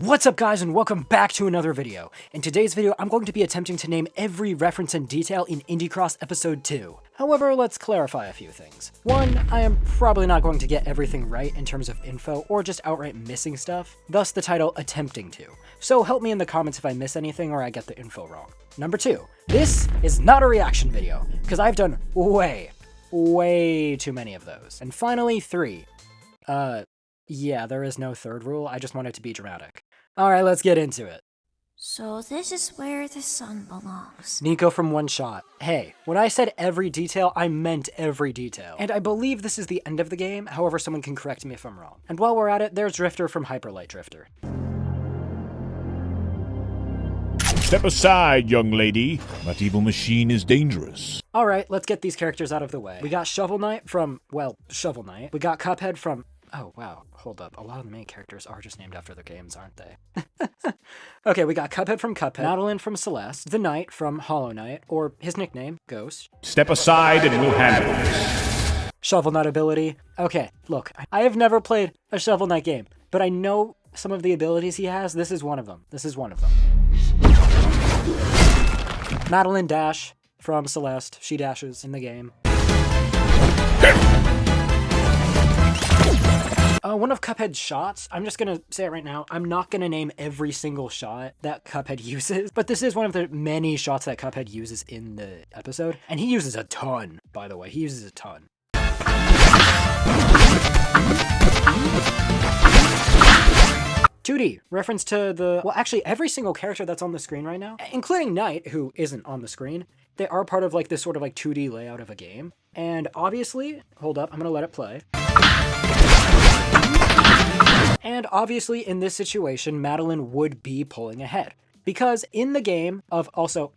What's up guys and welcome back to another video. In today's video, I'm going to be attempting to name every reference and detail in Indie Cross Episode 2. However, let's clarify a few things. One, I am probably not going to get everything right in terms of info or just outright missing stuff, thus the title attempting to. So help me in the comments if I miss anything or I get the info wrong. Number 2, this is not a reaction video, because I've done way too many of those. And finally, 3, yeah, there is no third rule, I just want it to be dramatic. Alright, let's get into it. So this is where the sun belongs. Nico from One Shot. Hey, when I said every detail, I meant every detail. And I believe this is the end of the game, however someone can correct me if I'm wrong. And while we're at it, there's Drifter from Hyperlight Drifter. Step aside, young lady. That evil machine is dangerous. Alright, let's get these characters out of the way. We got Shovel Knight from, well, Shovel Knight. We got Cuphead from... Oh, wow. Hold up. A lot of the main characters are just named after their games, aren't they? Okay, we got Cuphead from Cuphead, Madeline from Celeste, the Knight from Hollow Knight, or his nickname, Ghost. Step aside and we'll handle this. Shovel Knight ability. Okay, look, I have never played a Shovel Knight game, but I know some of the abilities he has. This is one of them. Madeline Dash from Celeste. She dashes in the game. One of Cuphead's shots, I'm just gonna say it right now, I'm not gonna name every single shot that Cuphead uses, but this is one of the many shots that Cuphead uses in the episode, and he uses a ton, by the way, he uses a ton. 2D, reference to the, well actually every single character that's on the screen right now, including Knight, who isn't on the screen, they are part of like this sort of like 2D layout of a game, and obviously, hold up, I'm gonna let it play. And obviously in this situation, Madeline would be pulling ahead. Because in the game of also,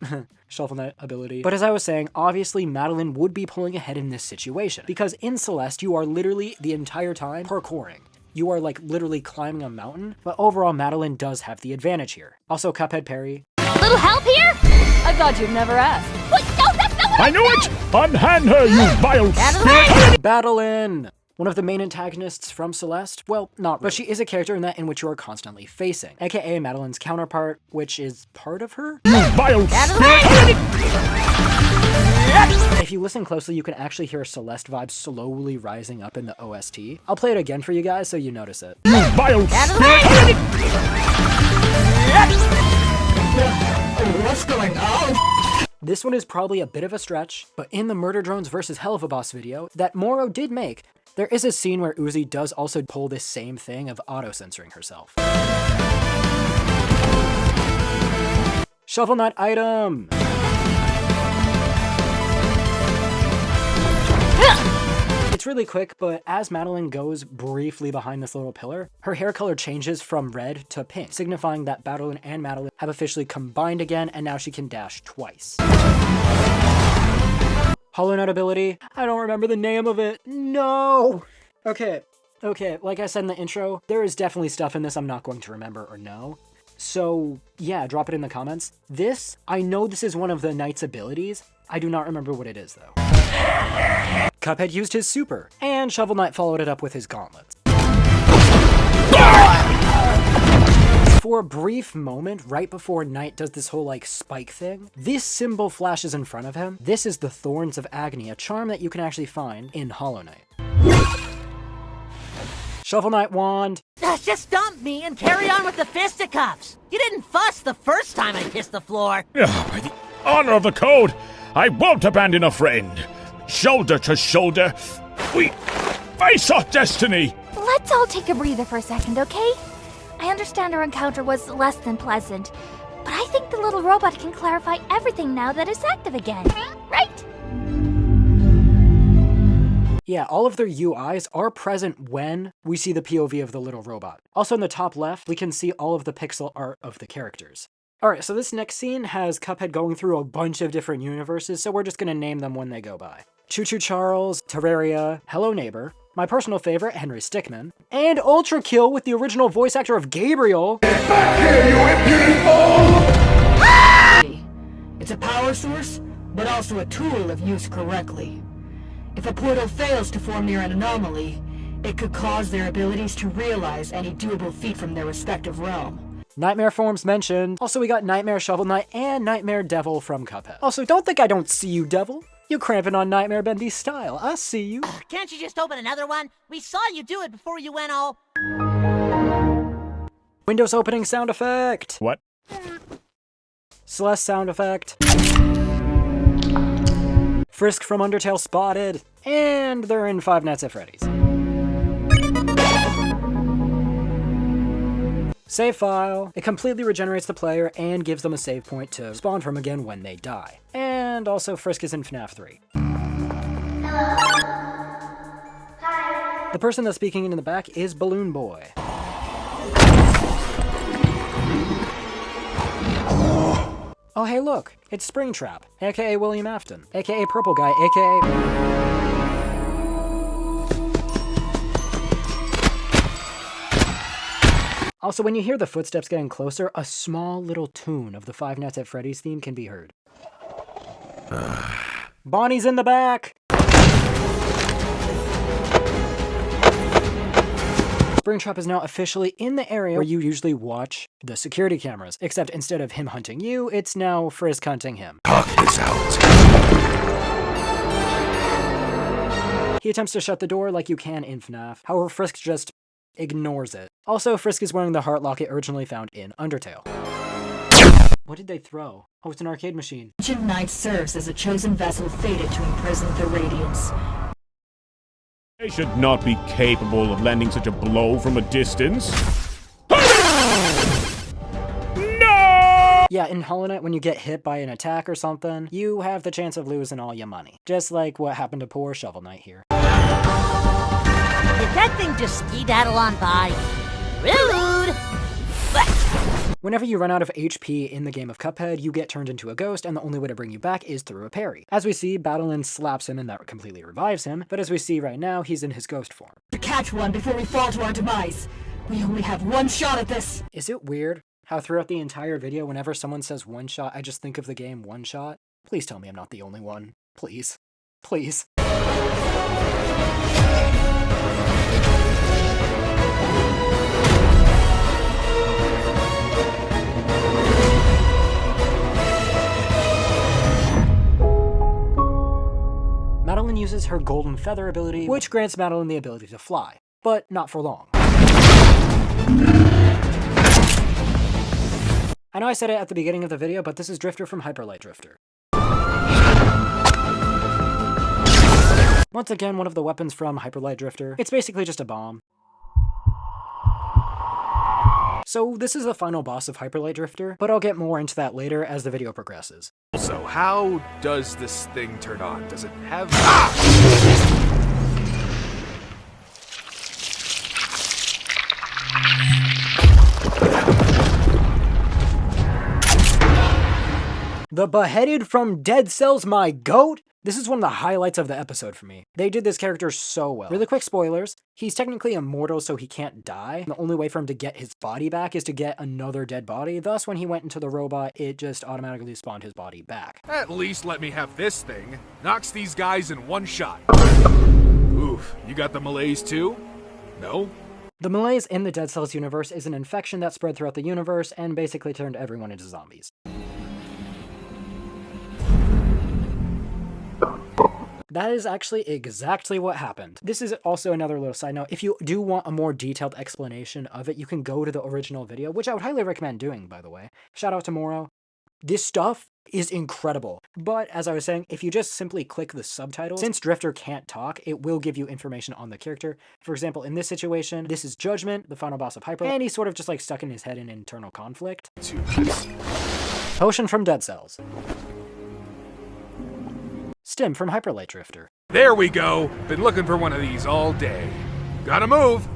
Shovel Knight ability, but as I was saying, obviously Madeline would be pulling ahead in this situation. Because in Celeste, you are literally the entire time parkouring. You are like literally climbing a mountain, but overall Madeline does have the advantage here. Also Cuphead parry. A little help here? I thought you'd never ask. Wait, no, that's not what I knew it! Unhand her, you vile spirit! Madeline! One of the main antagonists from Celeste? Well, not really, but she is a character in that in which you are constantly facing, aka Madeline's counterpart, which is part of her? You vile spirit! If you listen closely, you can actually hear Celeste vibes slowly rising up in the OST. I'll play it again for you guys so you notice it. You vile spirit! What's going on? This one is probably a bit of a stretch, but in the Murder Drones vs. Hell of a Boss video that MORO did make, there is a scene where Uzi does also pull this same thing of auto-censoring herself. Shovel Knight item! It's really quick, but as Madeline goes briefly behind this little pillar, her hair color changes from red to pink, signifying that Madeline and Madeline have officially combined again, and now she can dash twice. Hollow Knight ability? I don't remember the name of it. No! Okay, like I said in the intro, there is definitely stuff in this I'm not going to remember or know. So yeah, drop it in the comments. This, I know this is one of the Knight's abilities. I do not remember what it is though. Cuphead used his super, and Shovel Knight followed it up with his gauntlets. For a brief moment, right before Knight does this whole like spike thing, this symbol flashes in front of him. This is the Thorns of Agony, a charm that you can actually find in Hollow Knight. Shovel Knight wand. Just dump me and carry on with the fisticuffs. You didn't fuss the first time I kissed the floor. By the honor of the code, I won't abandon a friend. Shoulder to shoulder, we face our destiny. Let's all take a breather for a second, okay? I understand our encounter was less than pleasant, but I think the little robot can clarify everything now that it's active again, right? Yeah, all of their UIs are present when we see the POV of the little robot. Also in the top left, we can see all of the pixel art of the characters. Alright, so this next scene has Cuphead going through a bunch of different universes, so we're just gonna name them when they go by. Choo Choo Charles, Terraria, Hello Neighbor, my personal favorite, Henry Stickmin, and Ultra Kill with the original voice actor of Gabriel. Get back here, you impudent fool! It's a power source, but also a tool if used correctly. If a portal fails to form near an anomaly, it could cause their abilities to realize any doable feat from their respective realm. Nightmare forms mentioned. Also, we got Nightmare Shovel Knight and Nightmare Devil from Cuphead. Also, don't think I don't see you, Devil. You cramping on Nightmare Bendy's style. I see you. Can't you just open another one? We saw you do it before you went all... Windows opening sound effect. What? Celeste sound effect. Frisk from Undertale spotted. And they're in Five Nights at Freddy's. Save file. It completely regenerates the player and gives them a save point to spawn from again when they die. And also Frisk is in FNAF 3. The person that's speaking in the back is Balloon Boy. Oh hey look, it's Springtrap, aka William Afton, aka Purple Guy, aka... Also, when you hear the footsteps getting closer, a small little tune of the Five Nights at Freddy's theme can be heard. Bonnie's in the back! Springtrap is now officially in the area where you usually watch the security cameras, except instead of him hunting you, it's now Frisk hunting him. Talk this out. He attempts to shut the door like you can in FNAF, however Frisk just ignores it. Also, Frisk is wearing the heart locket originally found in Undertale. What did they throw? Oh, it's an arcade machine. Ancient Knight serves as a chosen vessel fated to imprison the Radiants. They should not be capable of landing such a blow from a distance. No! Yeah, in Hollow Knight, when you get hit by an attack or something, you have the chance of losing all your money. Just like what happened to poor Shovel Knight here. Did that thing just skedaddle on by? Rude! Whenever you run out of HP in the game of Cuphead, you get turned into a ghost, and the only way to bring you back is through a parry. As we see, Battlein slaps him and that completely revives him, but as we see right now, he's in his ghost form. To catch one before we fall to our demise. We only have one shot at this. Is it weird how throughout the entire video, whenever someone says one shot, I just think of the game One Shot? Please tell me I'm not the only one. Please. Please. Madeline uses her Golden Feather ability, which grants Madeline the ability to fly, but not for long. I know I said it at the beginning of the video, but this is Drifter from Hyper Light Drifter. Once again, one of the weapons from Hyper Light Drifter. It's basically just a bomb. So this is the final boss of Hyper Light Drifter, but I'll get more into that later as the video progresses. Also, how does this thing turn on? Does it have... The Beheaded from Dead Cells My Goat? This is one of the highlights of the episode for me. They did this character so well. Really quick spoilers, he's technically immortal so he can't die. The only way for him to get his body back is to get another dead body. Thus, when he went into the robot, it just automatically spawned his body back. At least let me have this thing. Knocks these guys in one shot. Oof, you got the malaise too? No? The malaise in the Dead Cells universe is an infection that spread throughout the universe and basically turned everyone into zombies. That is actually exactly what happened. This is also another little side note. If you do want a more detailed explanation of it, you can go to the original video, which I would highly recommend doing, by the way. Shout out to MORO. This stuff is incredible. But as I was saying, if you just simply click the subtitles, since Drifter can't talk, it will give you information on the character. For example, in this situation, this is Judgment, the final boss of Hyper, and he's sort of just like stuck in his head in internal conflict. Potion from Dead Cells. Stim from Hyper Light Drifter. There we go. Been looking for one of these all day. Gotta move.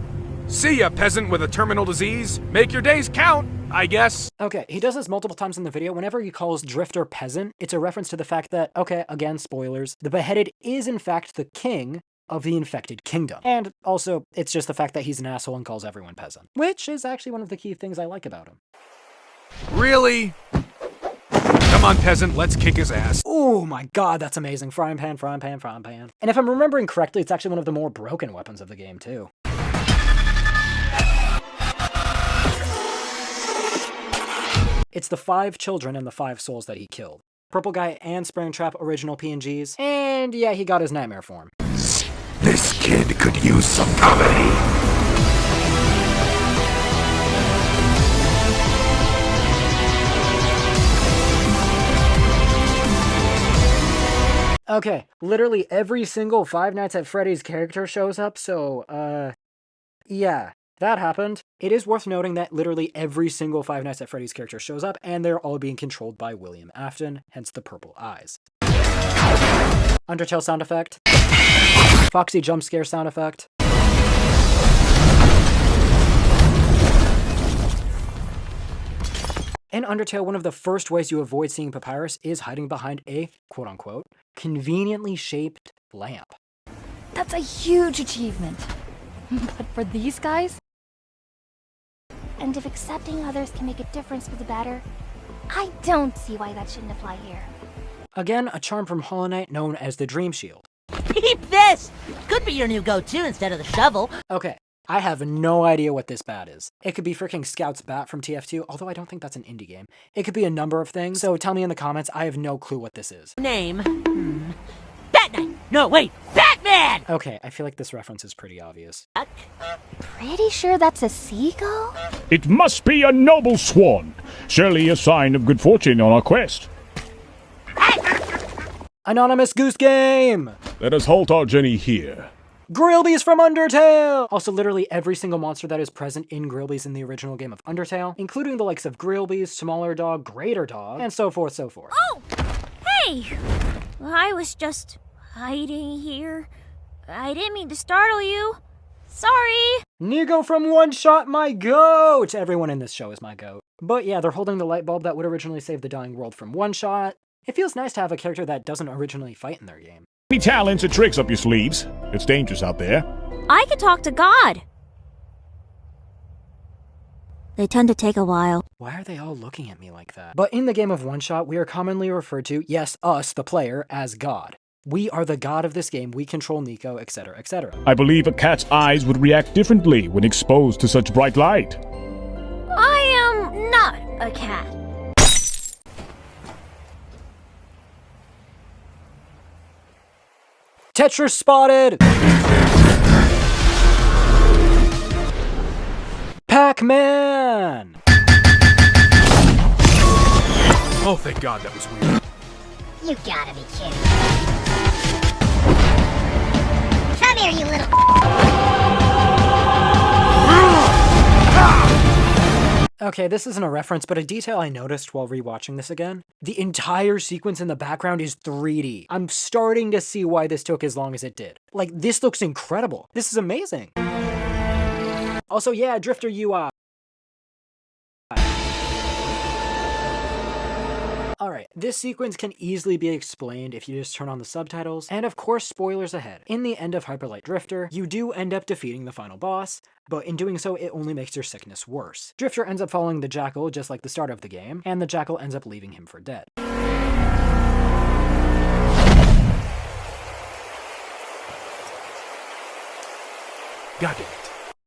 See ya, peasant with a terminal disease. Make your days count, I guess. Okay, he does this multiple times in the video. Whenever he calls Drifter peasant, it's a reference to the fact that, okay, again, spoilers, the Beheaded is in fact the king of the infected kingdom. And also, it's just the fact that he's an asshole and calls everyone peasant, which is actually one of the key things I like about him. Really? Come on, peasant, let's kick his ass. Oh my god, that's amazing. Frying pan, frying pan, frying pan. And if I'm remembering correctly, it's actually one of the more broken weapons of the game, too. It's the 5 children and the 5 souls that he killed. Purple Guy and Springtrap original PNGs, and yeah, he got his nightmare form. This kid could use some comedy. Okay, literally every single Five Nights at Freddy's character shows up, so, yeah, that happened. It is worth noting that literally every single Five Nights at Freddy's character shows up, and they're all being controlled by William Afton, hence the purple eyes. Undertale sound effect. Foxy jump scare sound effect. In Undertale, one of the first ways you avoid seeing Papyrus is hiding behind a, quote-unquote, conveniently shaped lamp. That's a huge achievement. But for these guys? And if accepting others can make a difference for the better, I don't see why that shouldn't apply here. Again, a charm from Hollow Knight known as the Dream Shield. Keep this! Could be your new go-to instead of the shovel. Okay, I have no idea what this bat is. It could be freaking Scout's Bat from TF2, although I don't think that's an indie game. It could be a number of things, so tell me in the comments. I have no clue what this is. Name. Bat Knight! No, wait! Batman! Okay, I feel like this reference is pretty obvious. Pretty sure that's a seagull? It must be a noble swan. Surely a sign of good fortune on our quest. Anonymous Goose Game! Let us halt our journey here. Grillby's from Undertale! Also, literally every single monster that is present in Grillby's in the original game of Undertale, including the likes of Grillby's, Smaller Dog, Greater Dog, and so forth, so forth. Oh! Hey! I was just hiding here. I didn't mean to startle you. Sorry! Nigo from One Shot, my goat! Everyone in this show is my goat. But yeah, they're holding the light bulb that would originally save the dying world from One Shot. It feels nice to have a character that doesn't originally fight in their game. Any talents or tricks up your sleeves? It's dangerous out there. I could talk to God. They tend to take a while. Why are they all looking at me like that? But in the game of One Shot, we are commonly referred to, yes, us, the player, as God. We are the god of this game, we control Nico, etc., etc. I believe a cat's eyes would react differently when exposed to such bright light. I am not a cat. Tetris spotted! Pac-Man! Oh, thank God that was weird. You gotta be kidding. Come here, you little. Okay, this isn't a reference, but a detail I noticed while rewatching this again. The entire sequence in the background is 3D. I'm starting to see why this took as long as it did. Like, this looks incredible. This is amazing. Also, yeah, Drifter UI. Alright, this sequence can easily be explained if you just turn on the subtitles, and of course, spoilers ahead. In the end of Hyperlight Drifter, you do end up defeating the final boss, but in doing so, it only makes your sickness worse. Drifter ends up following the Jackal just like the start of the game, and the Jackal ends up leaving him for dead. God damn it.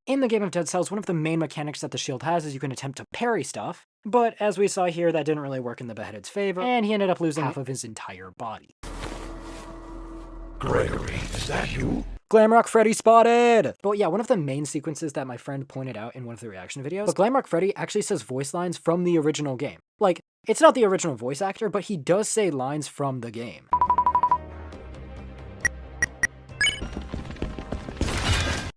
In the game of Dead Cells, one of the main mechanics that the shield has is you can attempt to parry stuff, but as we saw here, that didn't really work in the Beheaded's favor, and he ended up losing half of his entire body. Gregory, is that you? Glamrock Freddy spotted! But yeah, one of the main sequences that my friend pointed out in one of the reaction videos, but Glamrock Freddy actually says voice lines from the original game. Like, it's not the original voice actor, but he does say lines from the game.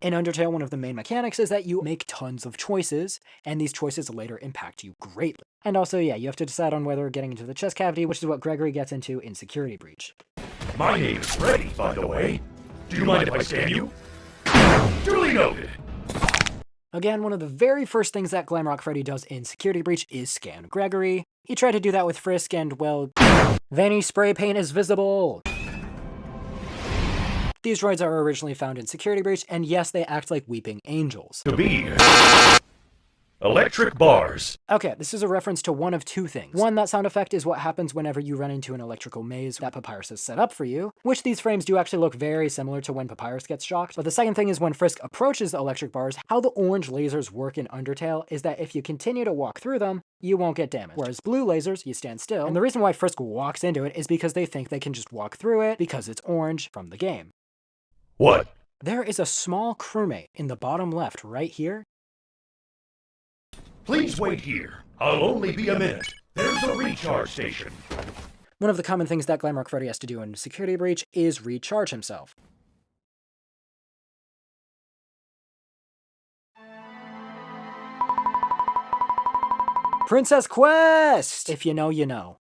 In Undertale, one of the main mechanics is that you make tons of choices, and these choices later impact you greatly. And also, yeah, you have to decide on whether getting into the chest cavity, which is what Gregory gets into in Security Breach. My name is Freddy, by the way. Do you mind if I scan you? Duly noted. Again, one of the very first things that Glamrock Freddy does in Security Breach is scan Gregory. He tried to do that with Frisk, and well, Vanny spray paint is visible! These droids are originally found in Security Breach, and yes, they act like weeping angels. To be here. Electric bars. Okay, this is a reference to one of two things. One, that sound effect is what happens whenever you run into an electrical maze that Papyrus has set up for you, which these frames do actually look very similar to when Papyrus gets shocked. But the second thing is when Frisk approaches the electric bars, how the orange lasers work in Undertale is that if you continue to walk through them, you won't get damaged. Whereas blue lasers, you stand still. And the reason why Frisk walks into it is because they think they can just walk through it because it's orange from the game. What? There is a small crewmate in the bottom left right here. Please wait here. I'll only be a minute. There's a recharge station. One of the common things that Glamrock Freddy has to do in Security Breach is recharge himself. Princess Quest! If you know, you know.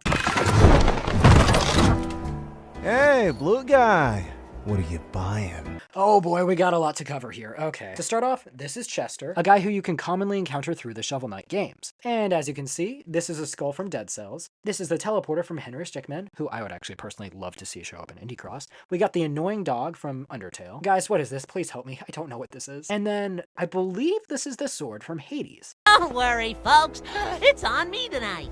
Hey, blue guy. What are you buying? Oh boy, we got a lot to cover here. Okay. To start off, this is Chester, a guy who you can commonly encounter through the Shovel Knight games. And as you can see, this is a skull from Dead Cells. This is the teleporter from Henry Stickmin, who I would actually personally love to see show up in Indie Cross. We got the annoying dog from Undertale. Guys, what is this? Please help me. I don't know what this is. And then, I believe this is the sword from Hades. Don't worry, folks. It's on me tonight.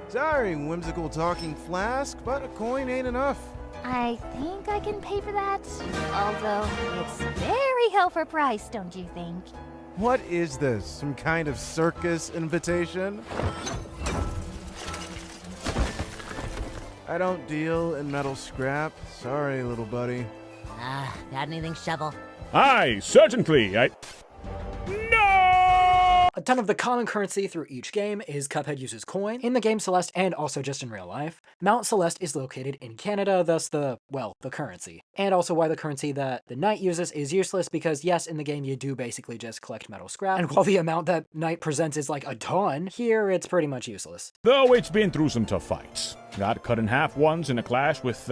Sorry, whimsical talking flask, but a coin ain't enough. I think I can pay for that. Although, it's very hell for price, don't you think? What is this? Some kind of circus invitation? I don't deal in metal scrap. Sorry, little buddy. Got anything, Shovel? Aye, certainly. A ton of the common currency through each game is Cuphead uses coin. In the game Celeste and also just in real life, Mount Celeste is located in Canada, thus the currency. And also why the currency that the Knight uses is useless because yes, in the game you do basically just collect metal scrap, and while the amount that Knight presents is like a ton, here it's pretty much useless. Though it's been through some tough fights. Got cut in half once in a clash with,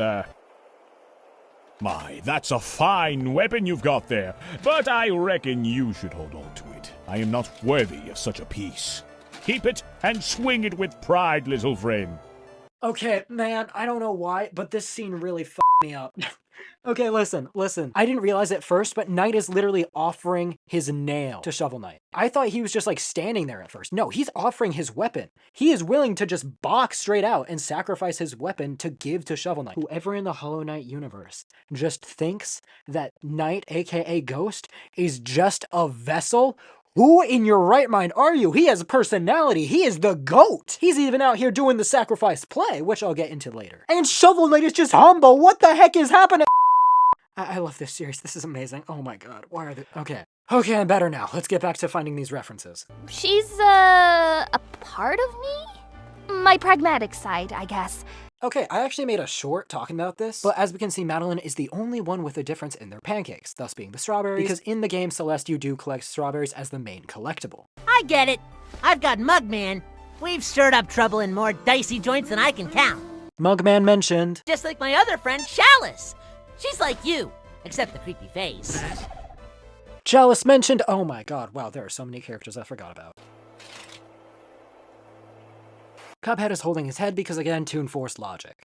My, that's a fine weapon you've got there, but I reckon you should hold on to it. I am not worthy of such a piece. Keep it and swing it with pride, little friend. Okay, man, I don't know why, but this scene really f***ed me up. Okay, listen. I didn't realize at first, but Knight is literally offering his nail to Shovel Knight. I thought he was just like standing there at first. No, he's offering his weapon. He is willing to just box straight out and sacrifice his weapon to give to Shovel Knight. Whoever in the Hollow Knight universe just thinks that Knight, aka Ghost, is just a vessel, who in your right mind are you? He has a personality. He is the GOAT. He's even out here doing the sacrifice play, which I'll get into later. And Shovel Knight is just humble. What the heck is happening? I love this series. This is amazing. Oh my god. Why are they... Okay, I'm better now. Let's get back to finding these references. She's, a part of me? My pragmatic side, I guess. Okay, I actually made a short talking about this, but as we can see, Madeline is the only one with a difference in their pancakes, thus being the strawberries, because in the game Celeste you do collect strawberries as the main collectible. I get it. I've got Mugman. We've stirred up trouble in more dicey joints than I can count. Mugman mentioned. Just like my other friend, Chalice. She's like you, except the creepy face. Chalice mentioned. Oh my god, wow, there are so many characters I forgot about. Cuphead is holding his head because, again, Toon Force logic.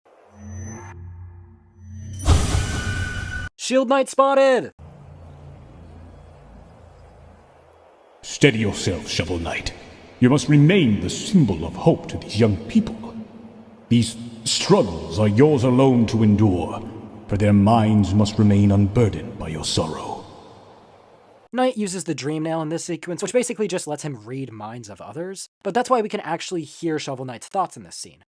Shield Knight spotted! Steady yourself, Shovel Knight. You must remain the symbol of hope to these young people. These struggles are yours alone to endure, for their minds must remain unburdened by your sorrow. Knight uses the Dream Nail in this sequence, which basically just lets him read minds of others, but that's why we can actually hear Shovel Knight's thoughts in this scene.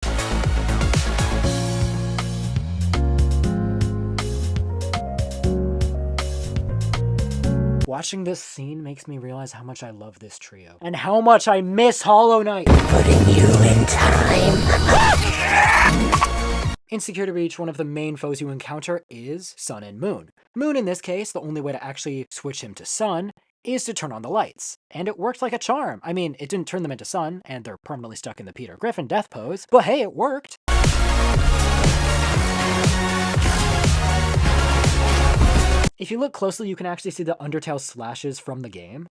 Watching this scene makes me realize how much I love this trio, and how much I miss Hollow Knight! Putting you in time. In Security Breach, one of the main foes you encounter is Sun and Moon. Moon, in this case, the only way to actually switch him to Sun is to turn on the lights. And it worked like a charm. I mean, it didn't turn them into Sun, and they're permanently stuck in the Peter Griffin death pose, but hey, it worked. If you look closely, you can actually see the Undertale slashes from the game.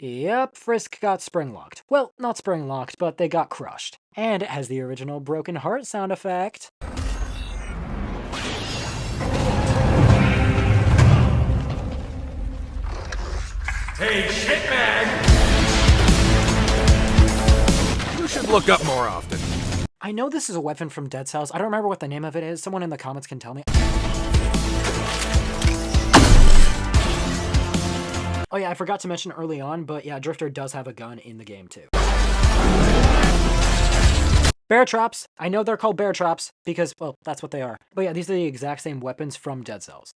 Yep, Frisk got spring-locked. Well, not spring-locked, but they got crushed. And it has the original broken heart sound effect. Hey, shitbag! You should look up more often. I know this is a weapon from Dead Cells. I don't remember what the name of it is. Someone in the comments can tell me. Oh yeah, I forgot to mention early on, but yeah, Drifter does have a gun in the game too. Bear traps! I know they're called bear traps because, well, that's what they are. But yeah, these are the exact same weapons from Dead Cells.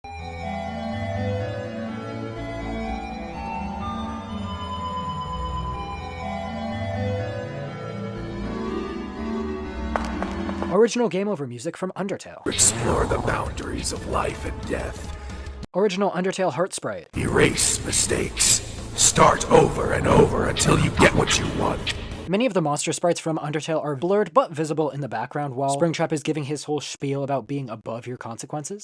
Original game over music from Undertale. Explore the boundaries of life and death. Original Undertale heart sprite. Erase mistakes. Start over and over until you get what you want. Many of the monster sprites from Undertale are blurred but visible in the background while Springtrap is giving his whole spiel about being above your consequences.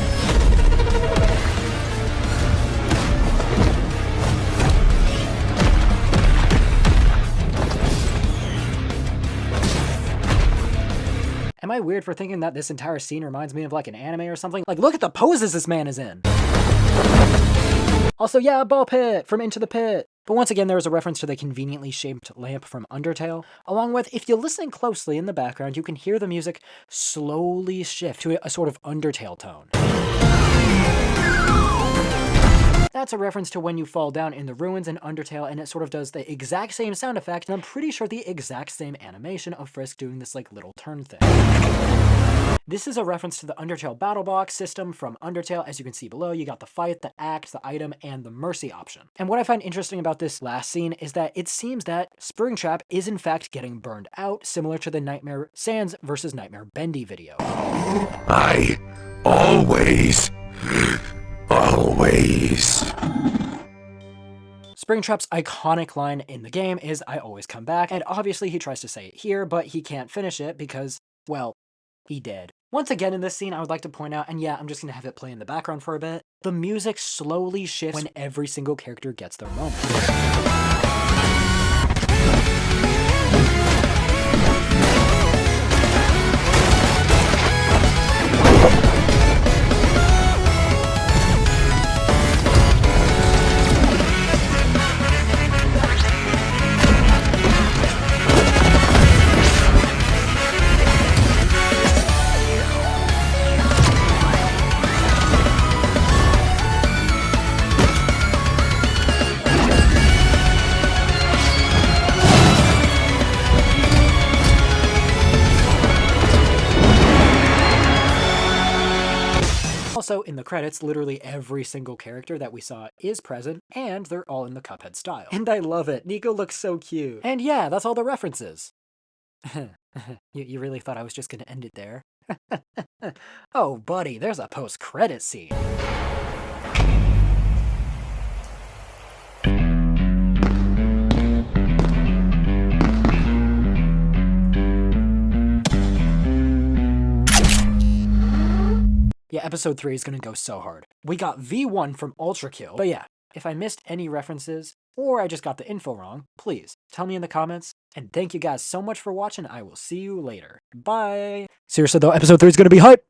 Am I weird for thinking that this entire scene reminds me of like an anime or something? Like, look at the poses this man is in! Also, yeah, ball pit from Into the Pit. But once again, there is a reference to the conveniently shaped lamp from Undertale, along with, if you listen closely in the background, you can hear the music slowly shift to a sort of Undertale tone. That's a reference to when you fall down in the ruins in Undertale, and it sort of does the exact same sound effect, and I'm pretty sure the exact same animation of Frisk doing this like little turn thing. This is a reference to the Undertale battle box system from Undertale. As you can see below, you got the fight, the act, the item, and the mercy option. And what I find interesting about this last scene is that it seems that Springtrap is in fact getting burned out, similar to the Nightmare Sans versus Nightmare Bendy video. I always Springtrap's iconic line in the game is, "I always come back," and obviously he tries to say it here, but he can't finish it because, well, he did. Once again in this scene, I would like to point out, and yeah, I'm just gonna have it play in the background for a bit, the music slowly shifts when every single character gets their moment. Also, in the credits, literally every single character that we saw is present, and they're all in the Cuphead style. And I love it. Nico looks so cute. And yeah, that's all the references. You really thought I was just gonna end it there? Oh, buddy, there's a post-credit scene. Yeah, episode 3 is gonna go so hard. We got V1 from Ultra Kill. But yeah, if I missed any references, or I just got the info wrong, please tell me in the comments. And thank you guys so much for watching. I will see you later. Bye! Seriously though, episode 3 is gonna be hype!